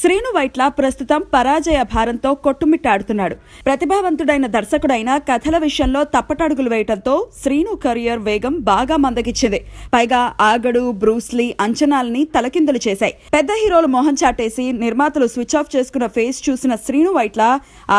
శ్రీను వైట్ల ప్రస్తుతం పరాజయ భారంతో కొట్టుమిట్టాడుతున్నాడు. ప్రతిభావంతుడైన దర్శకుడైన కథల విషయంలో తప్పటడుగులు వేయటంతో శ్రీను కెరియర్ వేగం బాగా మందగిచ్చింది. పైగా ఆగడు, బ్రూస్లీ అంచనాల్ని తలకిందులు చేశాయి. పెద్ద హీరోలు మొహం చాటేసి నిర్మాతలు స్విచ్ ఆఫ్ చేసుకున్న ఫేస్ చూసిన శ్రీను వైట్ల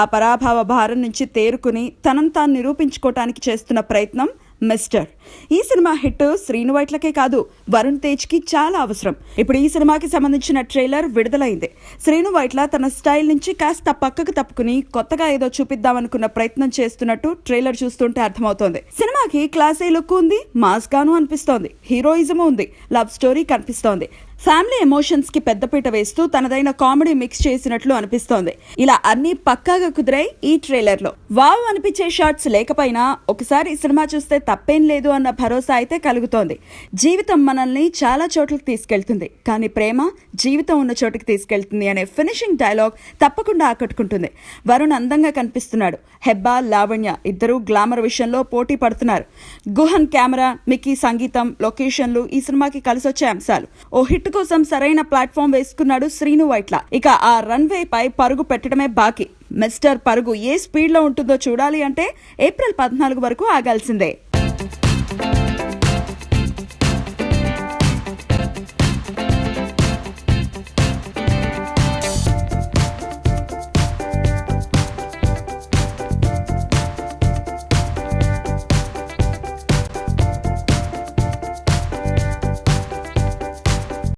ఆ పరాభవ భారం నుంచి తేరుకుని తనను తాను నిరూపించుకోవటానికి చేస్తున్న ప్రయత్నం మిస్టర్. ఈ సినిమా హిట్ శ్రీను వైట్లకే కాదు, వరుణ్ తేజ్ కి చాలా అవసరం. ఇప్పుడు ఈ సినిమాకి సంబంధించిన ట్రైలర్ విడుదలైంది. శ్రీను వైట్ల తన స్టైల్ నుంచి కాస్త పక్కకు తప్పుకుని కొత్తగా ఏదో చూపిద్దామనుకున్న ప్రయత్నం చేస్తున్నట్టు ట్రైలర్ చూస్తుంటే అర్థమవుతోంది. సినిమాకి క్లాసీ లుక్ ఉంది, మాస్ గాను అనిపిస్తోంది, హీరోయిజం ఉంది, లవ్ స్టోరీ కనిపిస్తోంది. ఫ్యామిలీ ఎమోషన్స్ కి పెద్దపీట వేస్తూ తనదైన కామెడీ మిక్స్ చేసినట్లు అనిపిస్తోంది. ఇలా అన్ని పక్కాగా కుదిరాయి ఈ ట్రైలర్ లో. వావ్ అనిపించే షాట్స్ లేకపోయినా ఒకసారి ఈ సినిమా చూస్తే తప్పేం లేదు అన్న భరోసా అయితే కలుగుతోంది. జీవితం మనల్ని చాలా చోట్లకి తీసుకెళ్తుంది, కానీ ప్రేమ జీవితం ఉన్న చోటుకి తీసుకెళ్తుంది అనే ఫినిషింగ్ డైలాగ్ తప్పకుండా ఆకట్టుకుంటుంది. వరుణ్ అందంగా కనిపిస్తున్నాడు. హెబ్బా, లావణ్య ఇద్దరు గ్లామర్ విషయంలో పోటీ పడుతున్నారు. గుహన్ కెమెరా, మిక్కీ సంగీతం, లొకేషన్లు ఈ సినిమాకి కలిసొచ్చే అంశాలు. ఓ హిట్ కోసం సరైన ప్లాట్ఫామ్ వేసుకున్నాడు శ్రీను వైట్ల. ఇక ఆ రన్వే పై పరుగు పెట్టడమే బాకీ. మిస్టర్ పరుగు ఏ స్పీడ్ లో ఉంటుందో చూడాలి అంటే ఏప్రిల్ 14 వరకు ఆగాల్సిందే.